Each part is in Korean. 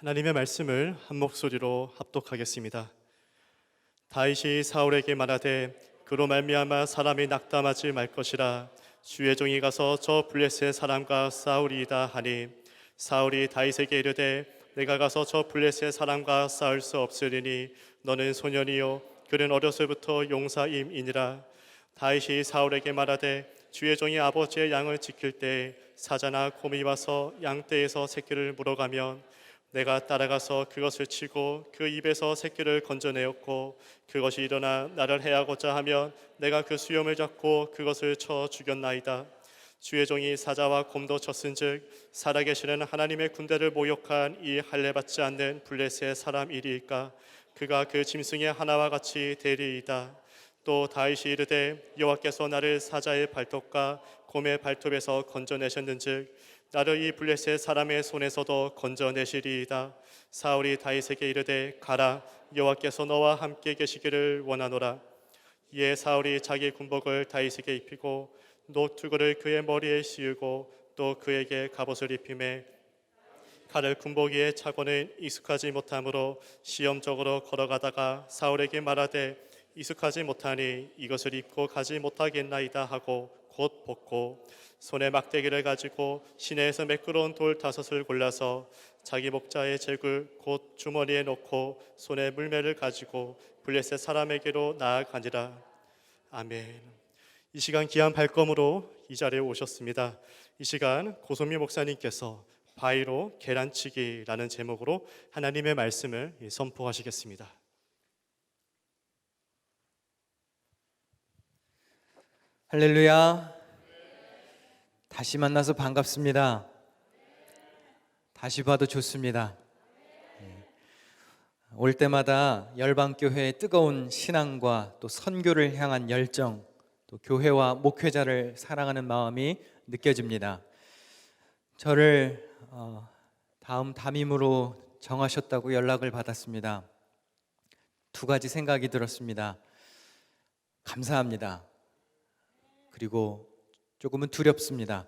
하나님의 말씀을 한 목소리로 합독하겠습니다. 다윗이 사울에게 말하되 그로 말미암아 사람이 낙담하지 말 것이라. 주의 종이 가서 저 블레셋 사람과 싸우리이다 하니, 사울이 다윗에게 이르되 내가 가서 저 블레셋 사람과 싸울 수 없으리니 너는 소년이요 그는 어려서부터 용사임이니라. 다윗이 사울에게 말하되 주의 종이 아버지의 양을 지킬 때 사자나 곰이 와서 양떼에서 새끼를 물어가면 내가 따라가서 그것을 치고 그 입에서 새끼를 건져내었고, 그것이 일어나 나를 해하고자 하면 내가 그 수염을 잡고 그것을 쳐 죽였나이다. 주의 종이 사자와 곰도 쳤은즉 살아계시는 하나님의 군대를 모욕한 이 할례받지 않는 블레셋 사람이리이까. 그가 그 짐승의 하나와 같이 되리이다. 또 다윗이 이르되 여호와께서 나를 사자의 발톱과 곰의 발톱에서 건져내셨는즉 나를 이 블레셋 사람의 손에서도 건져내시리이다. 사울이 다윗에게 이르되 가라, 여호와께서 너와 함께 계시기를 원하노라. 이에 사울이 자기 군복을 다윗에게 입히고 노투구를 그의 머리에 씌우고 또 그에게 갑옷을 입히매 칼을 군복 위에 차고는 익숙하지 못하므로 시험적으로 걸어가다가 사울에게 말하되 익숙하지 못하니 이것을 입고 가지 못하겠나이다 하고 곧 벗고 손에 막대기를 가지고 시내에서 매끄러운 돌 5을 골라서 자기 목자의 제굴 곧 주머니에 넣고 손에 물매를 가지고 블레셋 사람에게로 나아가니라. 아멘. 이 시간 귀한 발걸음으로 이 자리에 오셨습니다. 이 시간 고소미 목사님께서 바위로 계란치기라는 제목으로 하나님의 말씀을 선포하시겠습니다. 할렐루야. 다시 만나서 반갑습니다. 다시 봐도 좋습니다. 올 때마다 열방교회의 뜨거운 신앙과 또 선교를 향한 열정, 또 교회와 목회자를 사랑하는 마음이 느껴집니다. 저를 다음 담임으로 정하셨다고 연락을 받았습니다. 2가지 생각이 들었습니다. 감사합니다. 그리고 조금은 두렵습니다.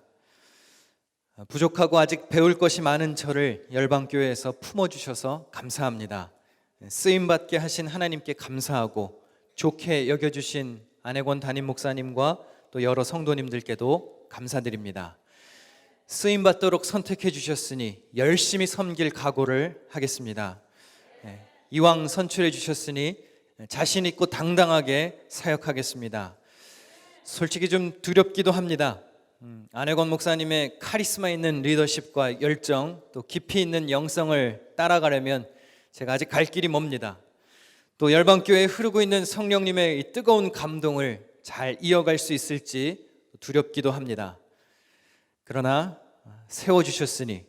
부족하고 아직 배울 것이 많은 저를 열방교회에서 품어주셔서 감사합니다. 쓰임받게 하신 하나님께 감사하고 좋게 여겨주신 안혜권 담임 목사님과 또 여러 성도님들께도 감사드립니다. 쓰임받도록 선택해 주셨으니 열심히 섬길 각오를 하겠습니다. 이왕 선출해 주셨으니 자신 있고 당당하게 사역하겠습니다. 솔직히 좀 두렵기도 합니다. 안혜권 목사님의 카리스마 있는 리더십과 열정, 또 깊이 있는 영성을 따라가려면 제가 아직 갈 길이 멉니다. 또 열방교회에 흐르고 있는 성령님의 이 뜨거운 감동을 잘 이어갈 수 있을지 두렵기도 합니다. 그러나 세워주셨으니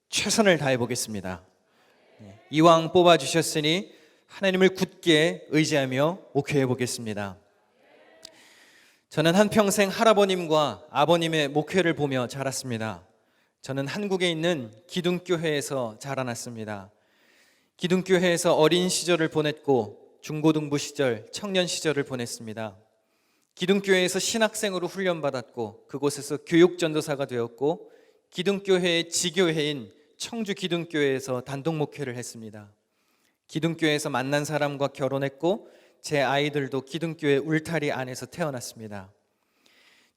최선을 다해 보겠습니다. 이왕 뽑아주셨으니 하나님을 굳게 의지하며 목회해 보겠습니다. 저는 한평생 할아버님과 아버님의 목회를 보며 자랐습니다. 저는 한국에 있는 기둥교회에서 자라났습니다. 기둥교회에서 어린 시절을 보냈고 중고등부 시절, 청년 시절을 보냈습니다. 기둥교회에서 신학생으로 훈련받았고 그곳에서 교육전도사가 되었고 기둥교회의 지교회인 청주기둥교회에서 단독 목회를 했습니다. 기둥교회에서 만난 사람과 결혼했고 제 아이들도 기둥교회 울타리 안에서 태어났습니다.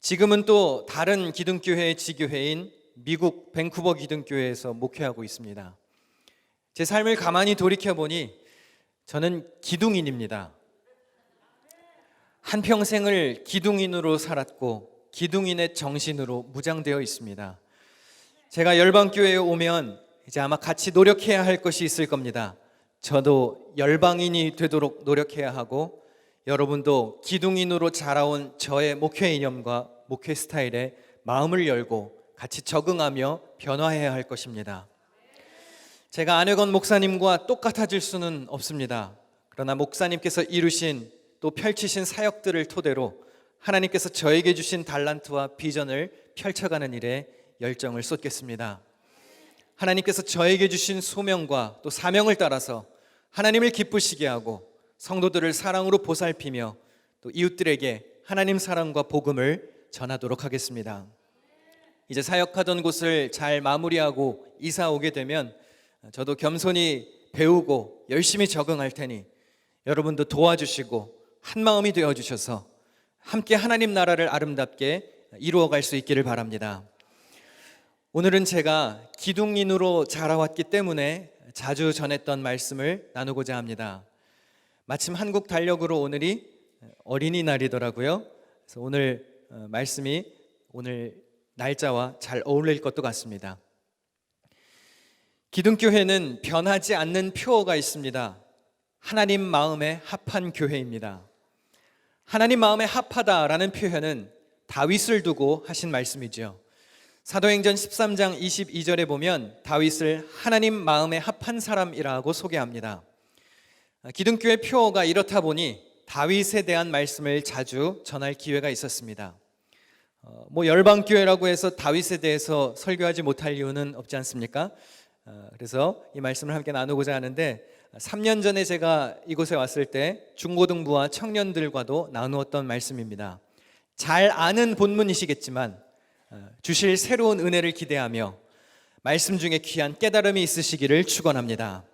지금은 또 다른 기둥교회의 지교회인 미국 밴쿠버 기둥교회에서 목회하고 있습니다. 제 삶을 가만히 돌이켜보니 저는 기둥인입니다. 한평생을 기둥인으로 살았고 기둥인의 정신으로 무장되어 있습니다. 제가 열방교회에 오면 이제 아마 같이 노력해야 할 것이 있을 겁니다. 저도 열방인이 되도록 노력해야 하고 여러분도 기둥인으로 자라온 저의 목회 이념과 목회 스타일에 마음을 열고 같이 적응하며 변화해야 할 것입니다. 제가 안혜권 목사님과 똑같아질 수는 없습니다. 그러나 목사님께서 이루신 또 펼치신 사역들을 토대로 하나님께서 저에게 주신 달란트와 비전을 펼쳐가는 일에 열정을 쏟겠습니다. 하나님께서 저에게 주신 소명과 또 사명을 따라서 하나님을 기쁘시게 하고 성도들을 사랑으로 보살피며 또 이웃들에게 하나님 사랑과 복음을 전하도록 하겠습니다. 이제 사역하던 곳을 잘 마무리하고 이사 오게 되면 저도 겸손히 배우고 열심히 적응할 테니 여러분도 도와주시고 한 마음이 되어 주셔서 함께 하나님 나라를 아름답게 이루어갈 수 있기를 바랍니다. 오늘은 제가 기둥인으로 자라왔기 때문에 자주 전했던 말씀을 나누고자 합니다. 마침 한국 달력으로 오늘이 어린이날이더라고요. 그래서 오늘 말씀이 오늘 날짜와 잘 어울릴 것도 같습니다. 기둥교회는 변하지 않는 표어가 있습니다. 하나님 마음에 합한 교회입니다. 하나님 마음에 합하다라는 표현은 다윗을 두고 하신 말씀이죠. 사도행전 13장 22절에 보면 다윗을 하나님 마음에 합한 사람이라고 소개합니다. 기둥교회 표어가 이렇다 보니 다윗에 대한 말씀을 자주 전할 기회가 있었습니다. 열방교회라고 해서 다윗에 대해서 설교하지 못할 이유는 없지 않습니까? 그래서 이 말씀을 함께 나누고자 하는데 3년 전에 제가 이곳에 왔을 때 중고등부와 청년들과도 나누었던 말씀입니다. 잘 아는 본문이시겠지만 주실 새로운 은혜를 기대하며 말씀 중에 귀한 깨달음이 있으시기를 축원합니다.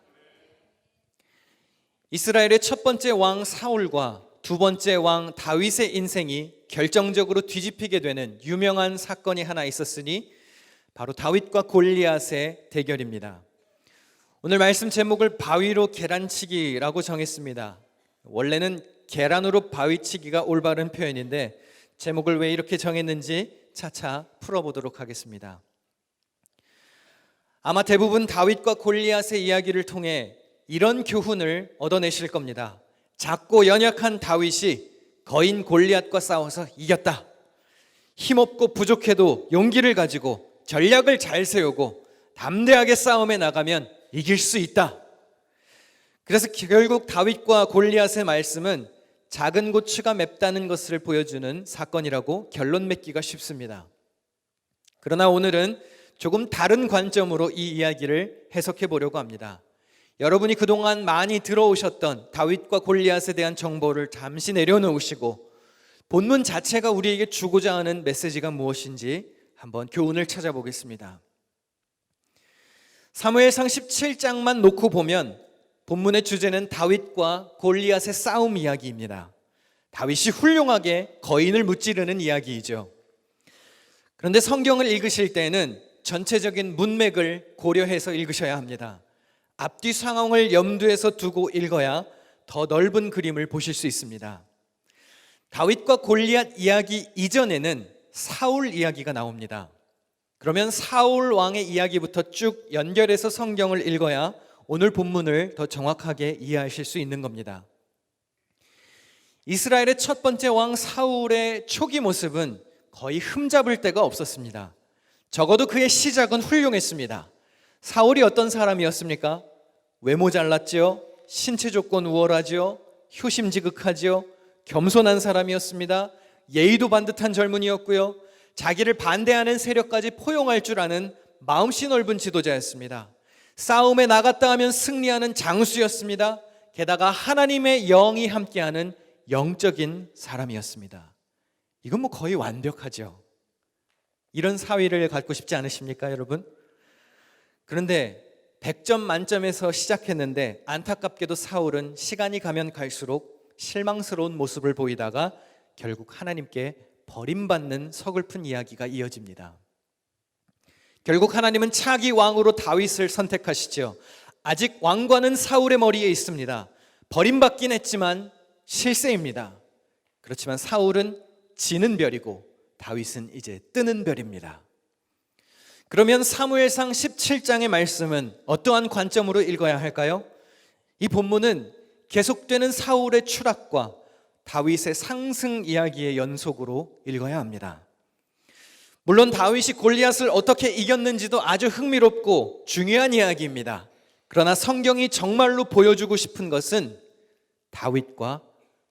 이스라엘의 첫 번째 왕 사울과 두 번째 왕 다윗의 인생이 결정적으로 뒤집히게 되는 유명한 사건이 하나 있었으니 바로 다윗과 골리앗의 대결입니다. 오늘 말씀 제목을 바위로 계란치기라고 정했습니다. 원래는 계란으로 바위치기가 올바른 표현인데 제목을 왜 이렇게 정했는지 차차 풀어보도록 하겠습니다. 아마 대부분 다윗과 골리앗의 이야기를 통해 이런 교훈을 얻어내실 겁니다. 작고 연약한 다윗이 거인 골리앗과 싸워서 이겼다. 힘없고 부족해도 용기를 가지고 전략을 잘 세우고 담대하게 싸움에 나가면 이길 수 있다. 그래서 결국 다윗과 골리앗의 말씀은 작은 고추가 맵다는 것을 보여주는 사건이라고 결론 맺기가 쉽습니다. 그러나 오늘은 조금 다른 관점으로 이 이야기를 해석해 보려고 합니다. 여러분이 그동안 많이 들어오셨던 다윗과 골리앗에 대한 정보를 잠시 내려놓으시고 본문 자체가 우리에게 주고자 하는 메시지가 무엇인지 한번 교훈을 찾아보겠습니다. 사무엘상 17장만 놓고 보면 본문의 주제는 다윗과 골리앗의 싸움 이야기입니다. 다윗이 훌륭하게 거인을 무찌르는 이야기이죠. 그런데 성경을 읽으실 때는 전체적인 문맥을 고려해서 읽으셔야 합니다. 앞뒤 상황을 염두에서 두고 읽어야 더 넓은 그림을 보실 수 있습니다. 다윗과 골리앗 이야기 이전에는 사울 이야기가 나옵니다. 그러면 사울 왕의 이야기부터 쭉 연결해서 성경을 읽어야 오늘 본문을 더 정확하게 이해하실 수 있는 겁니다. 이스라엘의 첫 번째 왕 사울의 초기 모습은 거의 흠잡을 데가 없었습니다. 적어도 그의 시작은 훌륭했습니다. 사울이 어떤 사람이었습니까? 외모 잘났죠? 신체 조건 우월하죠? 효심지극하죠? 겸손한 사람이었습니다. 예의도 반듯한 젊은이였고요. 자기를 반대하는 세력까지 포용할 줄 아는 마음씨 넓은 지도자였습니다. 싸움에 나갔다 하면 승리하는 장수였습니다. 게다가 하나님의 영이 함께하는 영적인 사람이었습니다. 이건 거의 완벽하죠. 이런 사위를 갖고 싶지 않으십니까, 여러분? 그런데 100점 만점에서 시작했는데 안타깝게도 사울은 시간이 가면 갈수록 실망스러운 모습을 보이다가 결국 하나님께 버림받는 서글픈 이야기가 이어집니다. 결국 하나님은 차기 왕으로 다윗을 선택하시죠. 아직 왕관은 사울의 머리에 있습니다. 버림받긴 했지만 실세입니다. 그렇지만 사울은 지는 별이고 다윗은 이제 뜨는 별입니다. 그러면 사무엘상 17장의 말씀은 어떠한 관점으로 읽어야 할까요? 이 본문은 계속되는 사울의 추락과 다윗의 상승 이야기의 연속으로 읽어야 합니다. 물론 다윗이 골리앗을 어떻게 이겼는지도 아주 흥미롭고 중요한 이야기입니다. 그러나 성경이 정말로 보여주고 싶은 것은 다윗과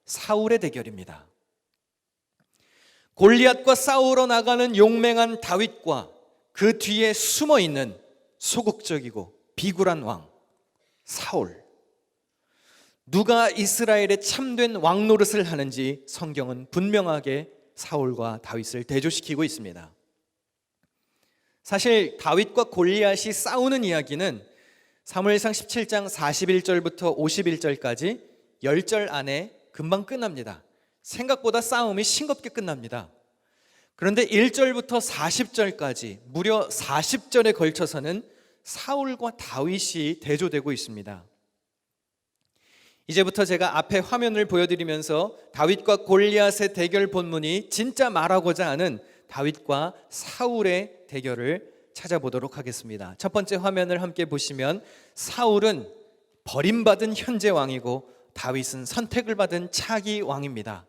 사울의 대결입니다. 골리앗과 싸우러 나가는 용맹한 다윗과 그 뒤에 숨어있는 소극적이고 비굴한 왕 사울. 누가 이스라엘의 참된 왕 노릇을 하는지 성경은 분명하게 사울과 다윗을 대조시키고 있습니다. 사실 다윗과 골리앗이 싸우는 이야기는 사무엘상 17장 41절부터 51절까지 10절 안에 금방 끝납니다. 생각보다 싸움이 싱겁게 끝납니다. 그런데 1절부터 40절까지 무려 40절에 걸쳐서는 사울과 다윗이 대조되고 있습니다. 이제부터 제가 앞에 화면을 보여드리면서 다윗과 골리앗의 대결 본문이 진짜 말하고자 하는 다윗과 사울의 대결을 찾아보도록 하겠습니다. 첫 번째 화면을 함께 보시면 사울은 버림받은 현재 왕이고 다윗은 선택을 받은 차기 왕입니다.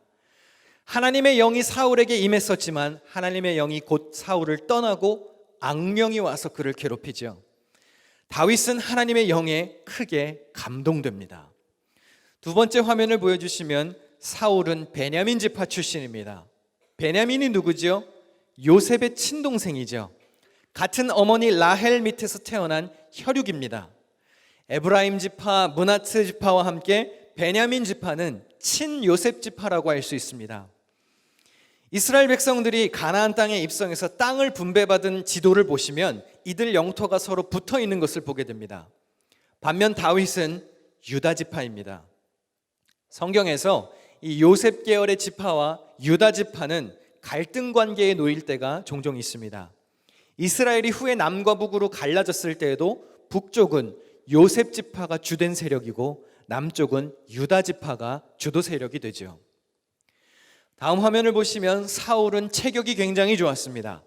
하나님의 영이 사울에게 임했었지만 하나님의 영이 곧 사울을 떠나고 악령이 와서 그를 괴롭히죠. 다윗은 하나님의 영에 크게 감동됩니다. 두 번째 화면을 보여주시면 사울은 베냐민 지파 출신입니다. 베냐민이 누구죠? 요셉의 친동생이죠. 같은 어머니 라헬 밑에서 태어난 혈육입니다. 에브라임 지파, 므낫세 지파와 함께 베냐민 지파는 친요셉 지파라고 할 수 있습니다. 이스라엘 백성들이 가나안 땅에 입성해서 땅을 분배받은 지도를 보시면 이들 영토가 서로 붙어 있는 것을 보게 됩니다. 반면 다윗은 유다 지파입니다. 성경에서 이 요셉 계열의 지파와 유다 지파는 갈등 관계에 놓일 때가 종종 있습니다. 이스라엘이 후에 남과 북으로 갈라졌을 때에도 북쪽은 요셉 지파가 주된 세력이고 남쪽은 유다 지파가 주도 세력이 되죠. 다음 화면을 보시면 사울은 체격이 굉장히 좋았습니다.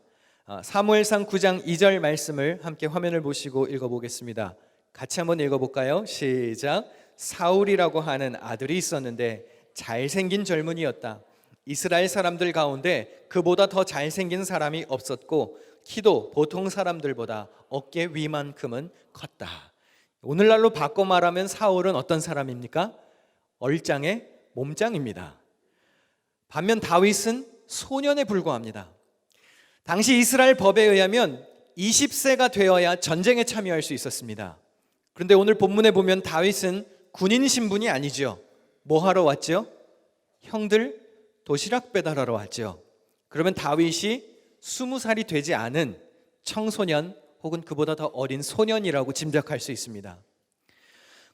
사무엘상 9장 2절 말씀을 함께 화면을 보시고 읽어보겠습니다. 같이 한번 읽어볼까요? 시작. 사울이라고 하는 아들이 있었는데 잘생긴 젊은이였다. 이스라엘 사람들 가운데 그보다 더 잘생긴 사람이 없었고 키도 보통 사람들보다 어깨 위만큼은 컸다. 오늘날로 바꿔 말하면 사울은 어떤 사람입니까? 얼짱의 몸짱입니다. 반면 다윗은 소년에 불과합니다. 당시 이스라엘 법에 의하면 20세가 되어야 전쟁에 참여할 수 있었습니다. 그런데 오늘 본문에 보면 다윗은 군인 신분이 아니죠. 뭐 하러 왔죠? 형들 도시락 배달하러 왔죠. 그러면 다윗이 20살이 되지 않은 청소년 혹은 그보다 더 어린 소년이라고 짐작할 수 있습니다.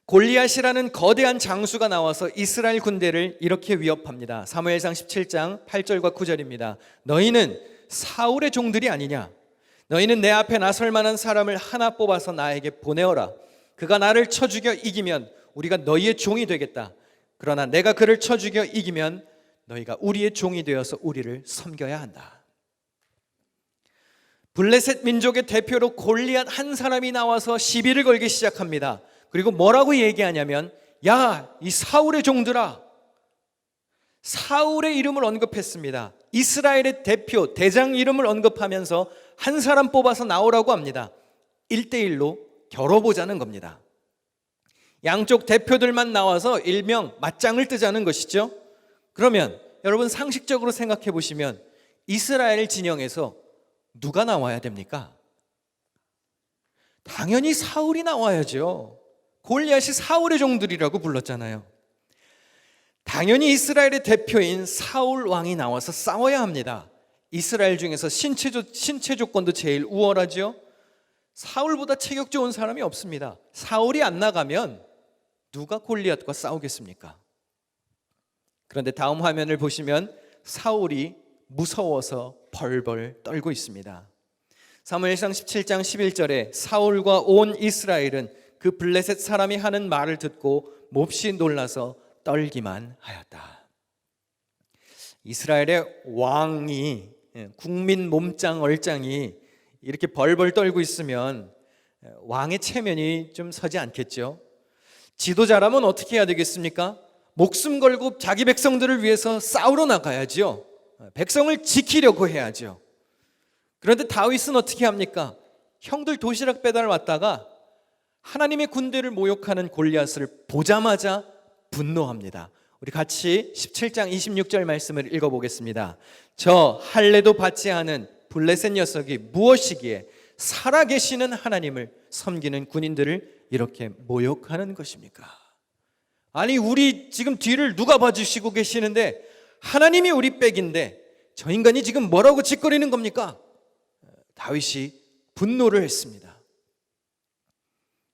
골리앗이라는 거대한 장수가 나와서 이스라엘 군대를 이렇게 위협합니다. 사무엘상 17장 8절과 9절입니다. 너희는 사울의 종들이 아니냐? 너희는 내 앞에 나설 만한 사람을 하나 뽑아서 나에게 보내어라. 그가 나를 쳐 죽여 이기면 우리가 너희의 종이 되겠다. 그러나 내가 그를 쳐 죽여 이기면 너희가 우리의 종이 되어서 우리를 섬겨야 한다. 블레셋 민족의 대표로 골리앗 한 사람이 나와서 시비를 걸기 시작합니다. 그리고 뭐라고 얘기하냐면 야, 이 사울의 종들아. 사울의 이름을 언급했습니다. 이스라엘의 대표, 대장 이름을 언급하면서 한 사람 뽑아서 나오라고 합니다. 1대1로 겨뤄보자는 겁니다. 양쪽 대표들만 나와서 일명 맞짱을 뜨자는 것이죠. 그러면 여러분 상식적으로 생각해 보시면 이스라엘 진영에서 누가 나와야 됩니까? 당연히 사울이 나와야죠. 골리앗이 사울의 종들이라고 불렀잖아요. 당연히 이스라엘의 대표인 사울 왕이 나와서 싸워야 합니다. 이스라엘 중에서 신체 조건도 제일 우월하죠. 사울보다 체격 좋은 사람이 없습니다. 사울이 안 나가면 누가 골리앗과 싸우겠습니까? 그런데 다음 화면을 보시면 사울이 무서워서 벌벌 떨고 있습니다. 사무엘상 17장 11절에 사울과 온 이스라엘은 그 블레셋 사람이 하는 말을 듣고 몹시 놀라서 떨기만 하였다. 이스라엘의 왕이, 국민 몸짱 얼짱이 이렇게 벌벌 떨고 있으면 왕의 체면이 좀 서지 않겠죠. 지도자라면 어떻게 해야 되겠습니까? 목숨 걸고 자기 백성들을 위해서 싸우러 나가야죠. 백성을 지키려고 해야죠. 그런데 다윗은 어떻게 합니까? 형들 도시락 배달 왔다가 하나님의 군대를 모욕하는 골리앗을 보자마자 분노합니다. 우리 같이 17장 26절 말씀을 읽어보겠습니다. 저 할례도 받지 않은 블레셋 녀석이 무엇이기에 살아계시는 하나님을 섬기는 군인들을 이렇게 모욕하는 것입니까? 아니, 우리 지금 뒤를 누가 봐주시고 계시는데 하나님이 우리 백인데 저 인간이 지금 뭐라고 짓거리는 겁니까? 다윗이 분노를 했습니다.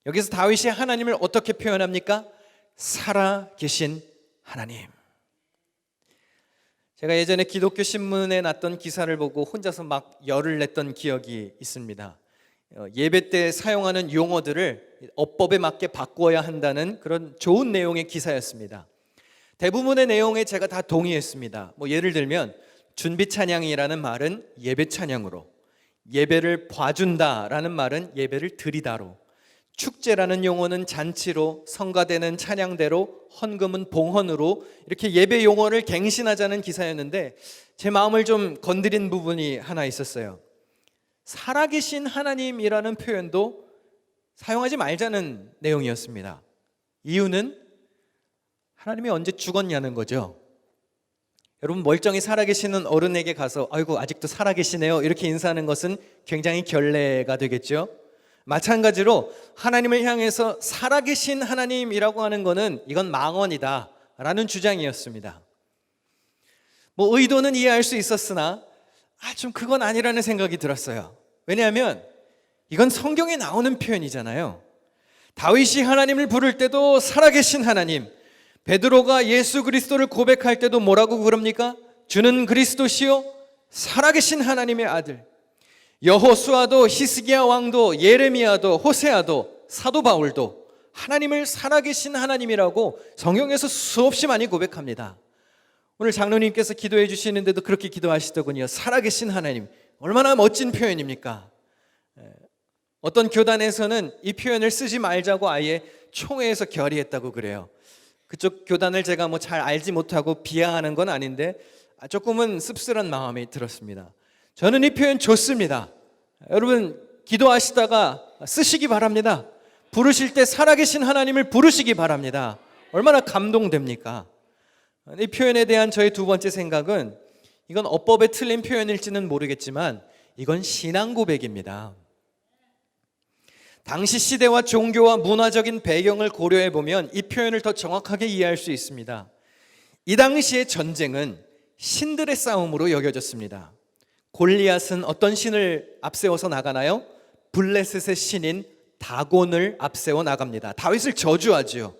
여기서 다윗이 하나님을 어떻게 표현합니까? 살아계신 하나님. 제가 예전에 기독교 신문에 났던 기사를 보고 혼자서 막 열을 냈던 기억이 있습니다. 예배 때 사용하는 용어들을 어법에 맞게 바꾸어야 한다는 그런 좋은 내용의 기사였습니다. 대부분의 내용에 제가 다 동의했습니다. 예를 들면 준비 찬양이라는 말은 예배 찬양으로, 예배를 봐준다라는 말은 예배를 드리다로, 축제라는 용어는 잔치로, 성가대는 찬양대로, 헌금은 봉헌으로, 이렇게 예배 용어를 갱신하자는 기사였는데 제 마음을 좀 건드린 부분이 하나 있었어요. 살아계신 하나님이라는 표현도 사용하지 말자는 내용이었습니다. 이유는 하나님이 언제 죽었냐는 거죠. 여러분, 멀쩡히 살아계시는 어른에게 가서 아이고 아직도 살아계시네요 이렇게 인사하는 것은 굉장히 결례가 되겠죠. 마찬가지로 하나님을 향해서 살아계신 하나님이라고 하는 것은 이건 망언이다 라는 주장이었습니다. 의도는 이해할 수 있었으나 좀 그건 아니라는 생각이 들었어요. 왜냐하면 이건 성경에 나오는 표현이잖아요. 다윗이 하나님을 부를 때도 살아계신 하나님, 베드로가 예수 그리스도를 고백할 때도 뭐라고 그럽니까? 주는 그리스도시요 살아계신 하나님의 아들. 여호수아도, 히스기야 왕도, 예레미야도, 호세아도, 사도 바울도 하나님을 살아계신 하나님이라고 성경에서 수없이 많이 고백합니다. 오늘 장로님께서 기도해 주시는데도 그렇게 기도하시더군요. 살아계신 하나님, 얼마나 멋진 표현입니까? 어떤 교단에서는 이 표현을 쓰지 말자고 아예 총회에서 결의했다고 그래요. 그쪽 교단을 제가 잘 알지 못하고 비하하는 건 아닌데 조금은 씁쓸한 마음이 들었습니다. 저는 이 표현 좋습니다. 여러분, 기도하시다가 쓰시기 바랍니다. 부르실 때 살아계신 하나님을 부르시기 바랍니다. 얼마나 감동됩니까? 이 표현에 대한 저의 두 번째 생각은 이건 어법에 틀린 표현일지는 모르겠지만 이건 신앙 고백입니다. 당시 시대와 종교와 문화적인 배경을 고려해 보면 이 표현을 더 정확하게 이해할 수 있습니다. 이 당시의 전쟁은 신들의 싸움으로 여겨졌습니다. 골리앗은 어떤 신을 앞세워서 나가나요? 블레셋의 신인 다곤을 앞세워 나갑니다. 다윗을 저주하지요.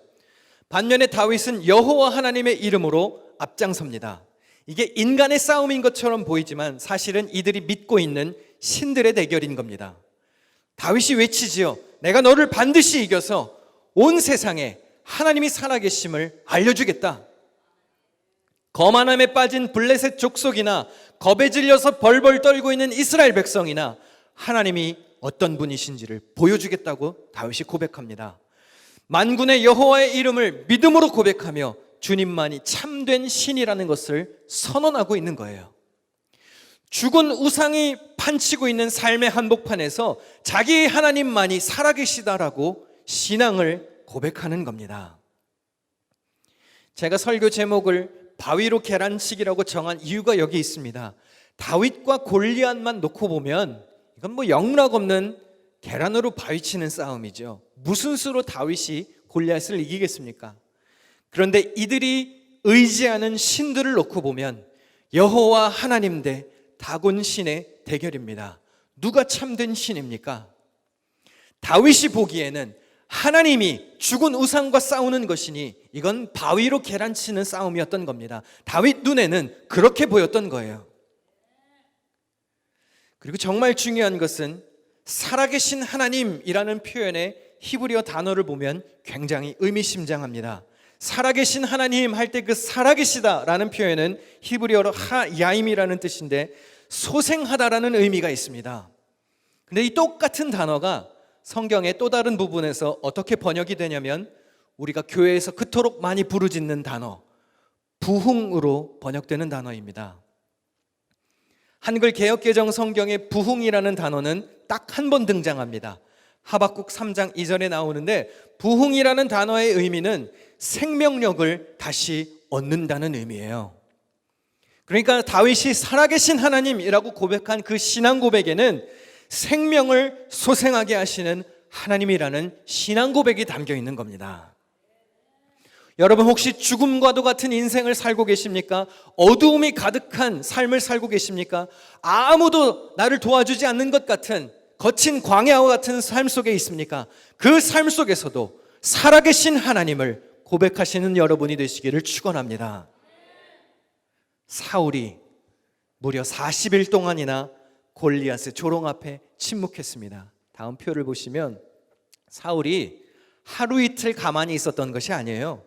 반면에 다윗은 여호와 하나님의 이름으로 앞장섭니다. 이게 인간의 싸움인 것처럼 보이지만 사실은 이들이 믿고 있는 신들의 대결인 겁니다. 다윗이 외치지요. 내가 너를 반드시 이겨서 온 세상에 하나님이 살아계심을 알려주겠다. 거만함에 빠진 블레셋 족속이나 겁에 질려서 벌벌 떨고 있는 이스라엘 백성이나 하나님이 어떤 분이신지를 보여주겠다고 다윗이 고백합니다. 만군의 여호와의 이름을 믿음으로 고백하며 주님만이 참된 신이라는 것을 선언하고 있는 거예요. 죽은 우상이 판치고 있는 삶의 한복판에서 자기 하나님만이 살아계시다라고 신앙을 고백하는 겁니다. 제가 설교 제목을 바위로 계란치기라고 정한 이유가 여기 있습니다. 다윗과 골리앗만 놓고 보면 이건 영락없는 계란으로 바위치는 싸움이죠. 무슨 수로 다윗이 골리앗을 이기겠습니까? 그런데 이들이 의지하는 신들을 놓고 보면 여호와 하나님 대 다곤 신의 대결입니다. 누가 참된 신입니까? 다윗이 보기에는 하나님이 죽은 우상과 싸우는 것이니 이건 바위로 계란치는 싸움이었던 겁니다. 다윗 눈에는 그렇게 보였던 거예요. 그리고 정말 중요한 것은 살아계신 하나님이라는 표현의 히브리어 단어를 보면 굉장히 의미심장합니다. 살아계신 하나님 할 때 그 살아계시다라는 표현은 히브리어로 하야임이라는 뜻인데 소생하다라는 의미가 있습니다. 근데 이 똑같은 단어가 성경의 또 다른 부분에서 어떻게 번역이 되냐면 우리가 교회에서 그토록 많이 부르짖는 단어 부흥으로 번역되는 단어입니다. 한글 개역개정 성경의 부흥이라는 단어는 딱 한 번 등장합니다. 하박국 3장 2절에 나오는데 부흥이라는 단어의 의미는 생명력을 다시 얻는다는 의미예요. 그러니까 다윗이 살아계신 하나님이라고 고백한 그 신앙 고백에는 생명을 소생하게 하시는 하나님이라는 신앙 고백이 담겨 있는 겁니다. 여러분 혹시 죽음과도 같은 인생을 살고 계십니까? 어두움이 가득한 삶을 살고 계십니까? 아무도 나를 도와주지 않는 것 같은 거친 광야와 같은 삶 속에 있습니까? 그 삶 속에서도 살아계신 하나님을 고백하시는 여러분이 되시기를 축원합니다. 사울이 무려 40일 동안이나 골리앗의 조롱 앞에 침묵했습니다. 다음 표를 보시면 사울이 하루 이틀 가만히 있었던 것이 아니에요.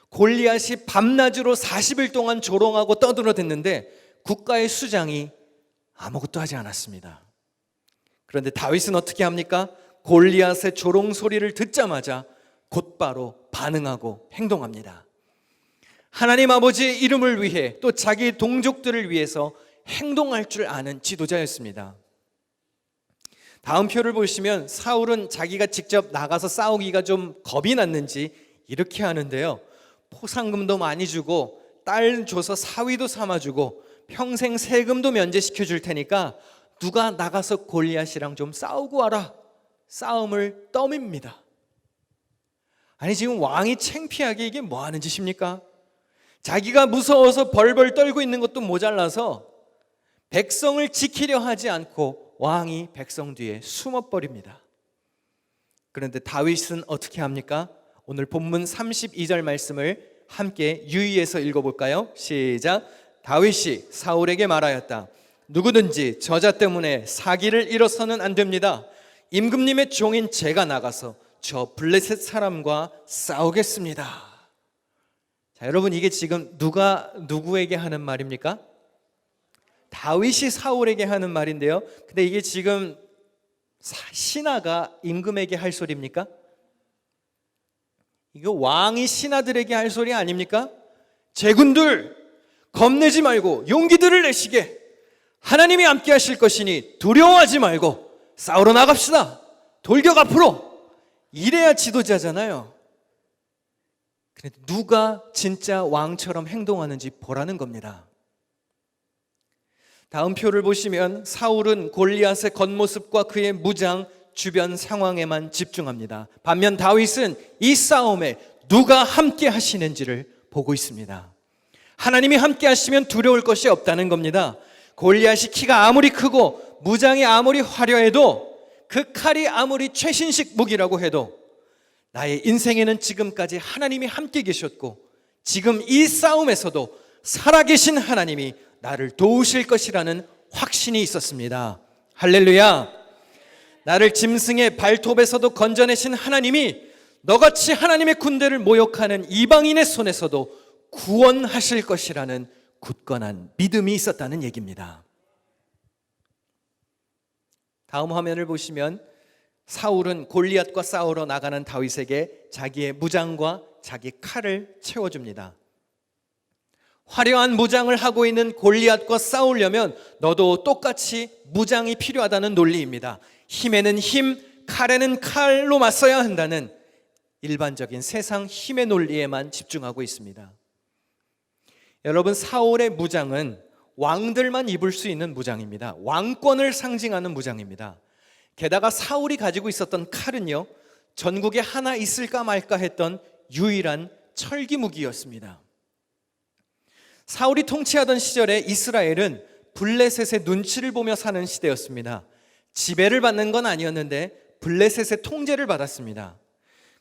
골리앗이 밤낮으로 40일 동안 조롱하고 떠들어댔는데 국가의 수장이 아무것도 하지 않았습니다. 그런데 다윗은 어떻게 합니까? 골리앗의 조롱 소리를 듣자마자 곧바로 반응하고 행동합니다. 하나님 아버지의 이름을 위해 또 자기 동족들을 위해서 행동할 줄 아는 지도자였습니다. 다음 표를 보시면 사울은 자기가 직접 나가서 싸우기가 좀 겁이 났는지 이렇게 하는데요. 포상금도 많이 주고 딸 줘서 사위도 삼아주고 평생 세금도 면제시켜 줄 테니까 누가 나가서 골리앗이랑 좀 싸우고 와라. 싸움을 떠밉니다. 아니 지금 왕이 창피하게 이게 뭐 하는 짓입니까? 자기가 무서워서 벌벌 떨고 있는 것도 모자라서 백성을 지키려 하지 않고 왕이 백성 뒤에 숨어버립니다. 그런데 다윗은 어떻게 합니까? 오늘 본문 32절 말씀을 함께 유의해서 읽어볼까요? 시작. 다윗이 사울에게 말하였다. 누구든지 저자 때문에 사기를 잃어서는 안 됩니다. 임금님의 종인 제가 나가서 저 블레셋 사람과 싸우겠습니다. 자, 여러분 이게 지금 누가 누구에게 하는 말입니까? 다윗이 사울에게 하는 말인데요. 근데 이게 지금 신하가 임금에게 할 소리입니까? 이거 왕이 신하들에게 할 소리 아닙니까? 제군들 겁내지 말고 용기들을 내시게 하나님이 함께 하실 것이니 두려워하지 말고 싸우러 나갑시다. 돌격 앞으로. 이래야 지도자잖아요. 그런데 누가 진짜 왕처럼 행동하는지 보라는 겁니다. 다음 표를 보시면 사울은 골리앗의 겉모습과 그의 무장, 주변 상황에만 집중합니다. 반면 다윗은 이 싸움에 누가 함께 하시는지를 보고 있습니다. 하나님이 함께 하시면 두려울 것이 없다는 겁니다. 골리앗이 키가 아무리 크고 무장이 아무리 화려해도 그 칼이 아무리 최신식 무기라고 해도 나의 인생에는 지금까지 하나님이 함께 계셨고 지금 이 싸움에서도 살아계신 하나님이 나를 도우실 것이라는 확신이 있었습니다. 할렐루야. 나를 짐승의 발톱에서도 건져내신 하나님이 너같이 하나님의 군대를 모욕하는 이방인의 손에서도 구원하실 것이라는 굳건한 믿음이 있었다는 얘기입니다. 다음 화면을 보시면 사울은 골리앗과 싸우러 나가는 다윗에게 자기의 무장과 자기 칼을 채워줍니다. 화려한 무장을 하고 있는 골리앗과 싸우려면 너도 똑같이 무장이 필요하다는 논리입니다. 힘에는 힘, 칼에는 칼로 맞서야 한다는 일반적인 세상 힘의 논리에만 집중하고 있습니다. 여러분, 사울의 무장은 왕들만 입을 수 있는 무장입니다. 왕권을 상징하는 무장입니다. 게다가 사울이 가지고 있었던 칼은요, 전국에 하나 있을까 말까 했던 유일한 철기 무기였습니다. 사울이 통치하던 시절에 이스라엘은 블레셋의 눈치를 보며 사는 시대였습니다. 지배를 받는 건 아니었는데 블레셋의 통제를 받았습니다.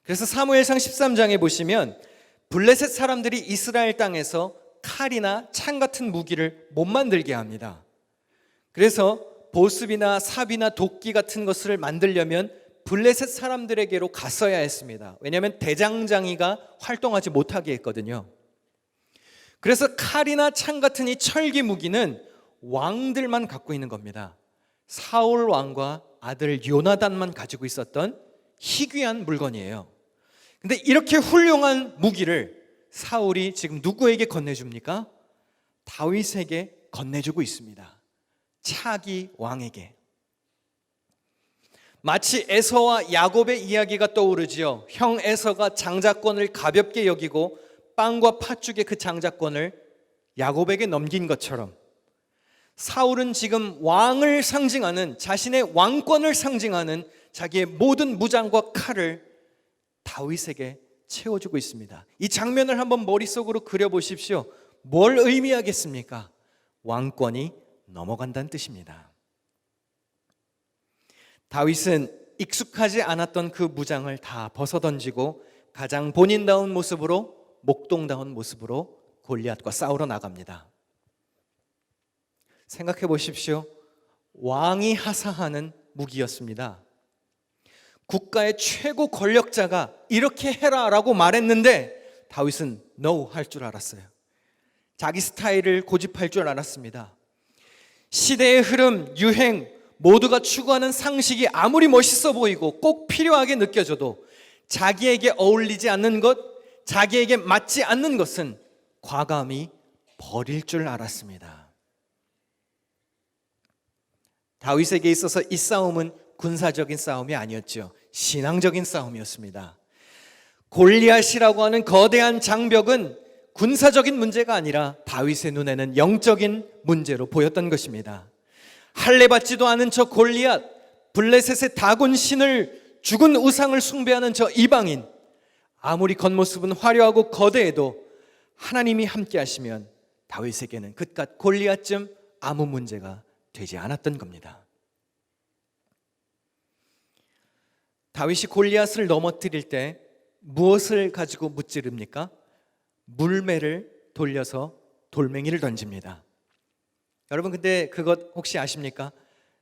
그래서 사무엘상 13장에 보시면 블레셋 사람들이 이스라엘 땅에서 칼이나 창 같은 무기를 못 만들게 합니다. 그래서 보습이나 삽이나 도끼 같은 것을 만들려면 블레셋 사람들에게로 갔어야 했습니다. 왜냐하면 대장장이가 활동하지 못하게 했거든요. 그래서 칼이나 창 같은 이 철기 무기는 왕들만 갖고 있는 겁니다. 사울 왕과 아들 요나단만 가지고 있었던 희귀한 물건이에요. 근데 이렇게 훌륭한 무기를 사울이 지금 누구에게 건네줍니까? 다윗에게 건네주고 있습니다. 차기 왕에게. 마치 에서와 야곱의 이야기가 떠오르지요. 형 에서가 장자권을 가볍게 여기고 빵과 팥죽의 그 장자권을 야곱에게 넘긴 것처럼 사울은 지금 왕을 상징하는, 자신의 왕권을 상징하는 자기의 모든 무장과 칼을 다윗에게 채워주고 있습니다. 이 장면을 한번 머릿속으로 그려보십시오. 뭘 의미하겠습니까? 왕권이 넘어간다는 뜻입니다. 다윗은 익숙하지 않았던 그 무장을 다 벗어던지고 가장 본인다운 모습으로, 목동다운 모습으로 골리앗과 싸우러 나갑니다. 생각해 보십시오. 왕이 하사하는 무기였습니다. 국가의 최고 권력자가 이렇게 해라라고 말했는데 다윗은 no 할 줄 알았어요. 자기 스타일을 고집할 줄 알았습니다. 시대의 흐름, 유행, 모두가 추구하는 상식이 아무리 멋있어 보이고 꼭 필요하게 느껴져도 자기에게 어울리지 않는 것, 자기에게 맞지 않는 것은 과감히 버릴 줄 알았습니다. 다윗에게 있어서 이 싸움은 군사적인 싸움이 아니었죠. 신앙적인 싸움이었습니다. 골리앗이라고 하는 거대한 장벽은 군사적인 문제가 아니라 다윗의 눈에는 영적인 문제로 보였던 것입니다. 할례 받지도 않은 저 골리앗, 블레셋의 다곤 신을 죽은 우상을 숭배하는 저 이방인, 아무리 겉모습은 화려하고 거대해도 하나님이 함께 하시면 다윗에게는 그깟 골리앗쯤 아무 문제가 되지 않았던 겁니다. 다윗이 골리앗을 넘어뜨릴 때 무엇을 가지고 무찌릅니까? 물매를 돌려서 돌멩이를 던집니다. 여러분 근데 그것 혹시 아십니까?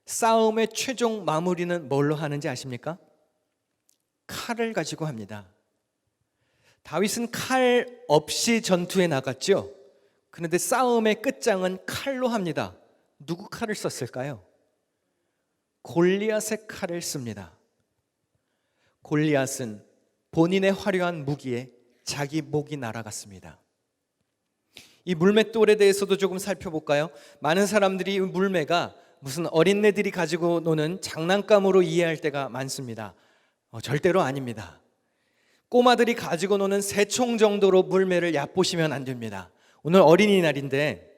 싸움의 최종 마무리는 뭘로 하는지 아십니까? 칼을 가지고 합니다. 다윗은 칼 없이 전투에 나갔죠. 그런데 싸움의 끝장은 칼로 합니다. 누구 칼을 썼을까요? 골리앗의 칼을 씁니다. 골리앗은 본인의 화려한 무기에 자기 목이 날아갔습니다. 이 물맷돌에 대해서도 조금 살펴볼까요? 많은 사람들이 물매가 무슨 어린애들이 가지고 노는 장난감으로 이해할 때가 많습니다. 절대로 아닙니다. 꼬마들이 가지고 노는 새총 정도로 물매를 얕보시면 안 됩니다. 오늘 어린이날인데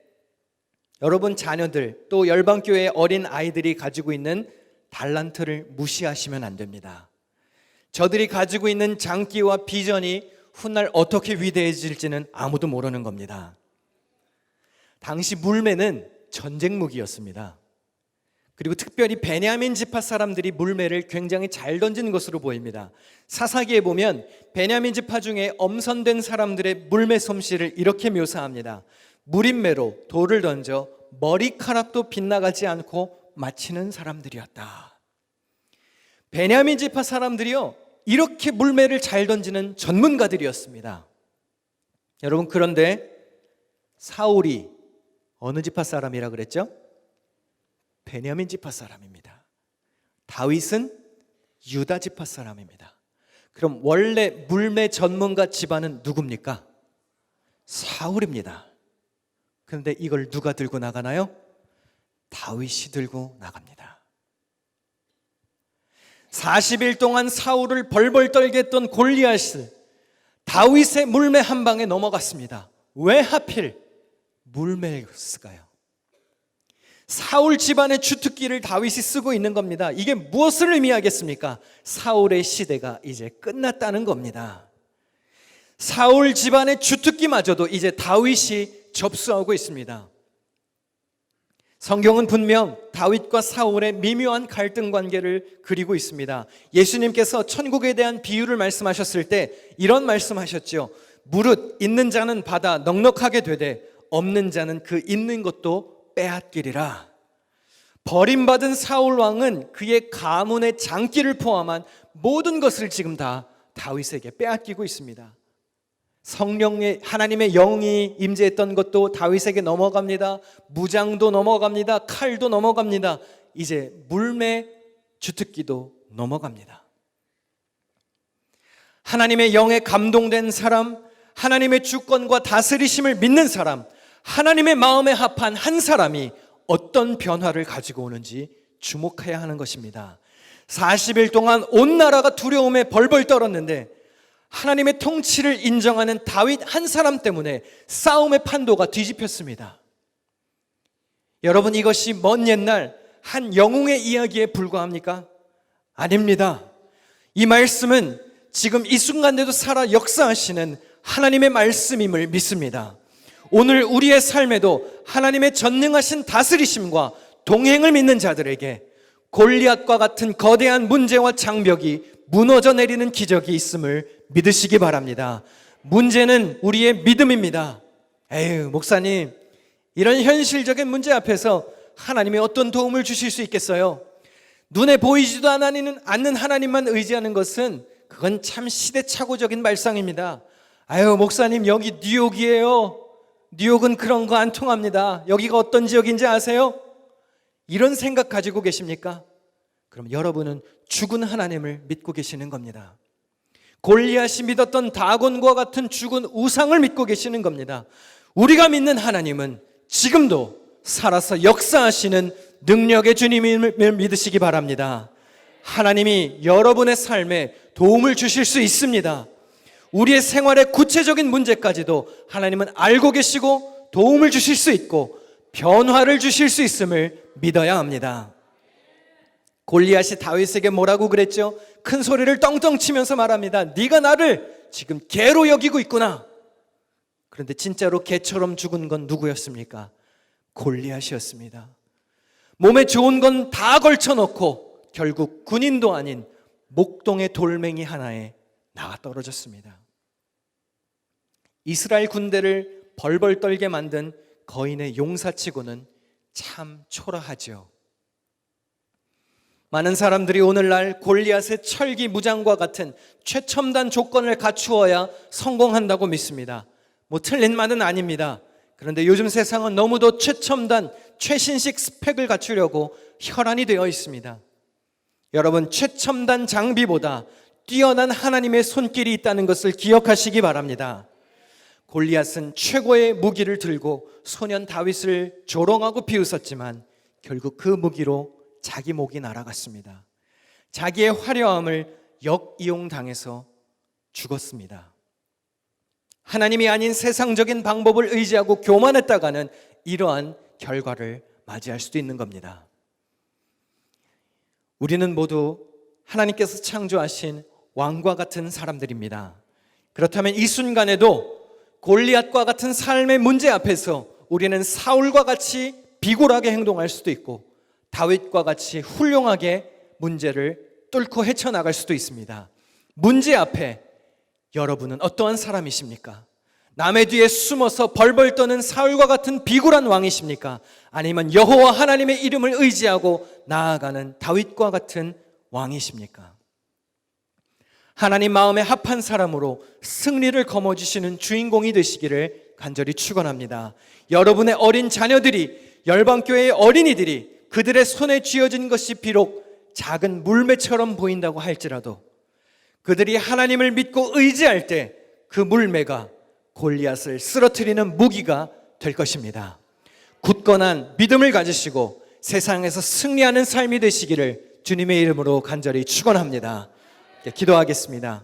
여러분 자녀들 또 열방교회의 어린 아이들이 가지고 있는 달란트를 무시하시면 안 됩니다. 저들이 가지고 있는 장기와 비전이 훗날 어떻게 위대해질지는 아무도 모르는 겁니다. 당시 물매는 전쟁 무기였습니다. 그리고 특별히 베냐민 지파 사람들이 물매를 굉장히 잘 던진 것으로 보입니다. 사사기에 보면 베냐민 지파 중에 엄선된 사람들의 물매 솜씨를 이렇게 묘사합니다. 무림매로 돌을 던져 머리카락도 빗나가지 않고 맞히는 사람들이었다. 베냐민 지파 사람들이요, 이렇게 물매를 잘 던지는 전문가들이었습니다. 여러분 그런데 사울이 어느 지파 사람이라 그랬죠? 베냐민 지파 사람입니다. 다윗은 유다 지파 사람입니다. 그럼 원래 물매 전문가 집안은 누굽니까? 사울입니다. 그런데 이걸 누가 들고 나가나요? 다윗이 들고 나갑니다. 40일 동안 사울을 벌벌 떨게 했던 골리앗을 다윗의 물매 한 방에 넘어갔습니다. 왜 하필 물매를 쓸까요? 사울 집안의 주특기를 다윗이 쓰고 있는 겁니다. 이게 무엇을 의미하겠습니까? 사울의 시대가 이제 끝났다는 겁니다. 사울 집안의 주특기마저도 이제 다윗이 접수하고 있습니다. 성경은 분명 다윗과 사울의 미묘한 갈등 관계를 그리고 있습니다. 예수님께서 천국에 대한 비유를 말씀하셨을 때 이런 말씀하셨죠. 무릇 있는 자는 받아 넉넉하게 되되 없는 자는 그 있는 것도 빼앗기리라. 버림받은 사울 왕은 그의 가문의 장기를 포함한 모든 것을 지금 다 다윗에게 빼앗기고 있습니다. 성령의 하나님의 영이 임재했던 것도 다윗에게 넘어갑니다. 무장도 넘어갑니다. 칼도 넘어갑니다. 이제 물매 주특기도 넘어갑니다. 하나님의 영에 감동된 사람, 하나님의 주권과 다스리심을 믿는 사람, 하나님의 마음에 합한 한 사람이 어떤 변화를 가지고 오는지 주목해야 하는 것입니다. 40일 동안 온 나라가 두려움에 벌벌 떨었는데 하나님의 통치를 인정하는 다윗 한 사람 때문에 싸움의 판도가 뒤집혔습니다. 여러분 이것이 먼 옛날 한 영웅의 이야기에 불과합니까? 아닙니다. 이 말씀은 지금 이 순간에도 살아 역사하시는 하나님의 말씀임을 믿습니다. 오늘 우리의 삶에도 하나님의 전능하신 다스리심과 동행을 믿는 자들에게 골리앗과 같은 거대한 문제와 장벽이 무너져 내리는 기적이 있음을 믿으시기 바랍니다. 문제는 우리의 믿음입니다. 에휴, 목사님, 이런 현실적인 문제 앞에서 하나님이 어떤 도움을 주실 수 있겠어요? 눈에 보이지도 않는 하나님만 의지하는 것은 그건 참 시대착오적인 말상입니다. 아유, 목사님, 여기 뉴욕이에요. 뉴욕은 그런 거 안 통합니다. 여기가 어떤 지역인지 아세요? 이런 생각 가지고 계십니까? 그럼 여러분은 죽은 하나님을 믿고 계시는 겁니다. 골리앗이 믿었던 다곤과 같은 죽은 우상을 믿고 계시는 겁니다. 우리가 믿는 하나님은 지금도 살아서 역사하시는 능력의 주님임을 믿으시기 바랍니다. 하나님이 여러분의 삶에 도움을 주실 수 있습니다. 우리의 생활의 구체적인 문제까지도 하나님은 알고 계시고 도움을 주실 수 있고 변화를 주실 수 있음을 믿어야 합니다. 골리앗이 다윗에게 뭐라고 그랬죠? 큰 소리를 떵떵 치면서 말합니다. 네가 나를 지금 개로 여기고 있구나. 그런데 진짜로 개처럼 죽은 건 누구였습니까? 골리앗이었습니다. 몸에 좋은 건 다 걸쳐놓고 결국 군인도 아닌 목동의 돌멩이 하나에 나가 떨어졌습니다. 이스라엘 군대를 벌벌 떨게 만든 거인의 용사치고는 참 초라하죠. 많은 사람들이 오늘날 골리앗의 철기 무장과 같은 최첨단 조건을 갖추어야 성공한다고 믿습니다. 뭐 틀린 말은 아닙니다. 그런데 요즘 세상은 너무도 최첨단, 최신식 스펙을 갖추려고 혈안이 되어 있습니다. 여러분, 최첨단 장비보다 뛰어난 하나님의 손길이 있다는 것을 기억하시기 바랍니다. 골리앗은 최고의 무기를 들고 소년 다윗을 조롱하고 비웃었지만 결국 그 무기로 자기 목이 날아갔습니다. 자기의 화려함을 역이용당해서 죽었습니다. 하나님이 아닌 세상적인 방법을 의지하고 교만했다가는 이러한 결과를 맞이할 수도 있는 겁니다. 우리는 모두 하나님께서 창조하신 왕과 같은 사람들입니다. 그렇다면 이 순간에도 골리앗과 같은 삶의 문제 앞에서 우리는 사울과 같이 비굴하게 행동할 수도 있고 다윗과 같이 훌륭하게 문제를 뚫고 헤쳐나갈 수도 있습니다. 문제 앞에 여러분은 어떠한 사람이십니까? 남의 뒤에 숨어서 벌벌 떠는 사울과 같은 비굴한 왕이십니까? 아니면 여호와 하나님의 이름을 의지하고 나아가는 다윗과 같은 왕이십니까? 하나님 마음에 합한 사람으로 승리를 거머쥐시는 주인공이 되시기를 간절히 축원합니다. 여러분의 어린 자녀들이, 열방교회의 어린이들이 그들의 손에 쥐어진 것이 비록 작은 물매처럼 보인다고 할지라도 그들이 하나님을 믿고 의지할 때 그 물매가 골리앗을 쓰러뜨리는 무기가 될 것입니다. 굳건한 믿음을 가지시고 세상에서 승리하는 삶이 되시기를 주님의 이름으로 간절히 축원합니다. 기도하겠습니다.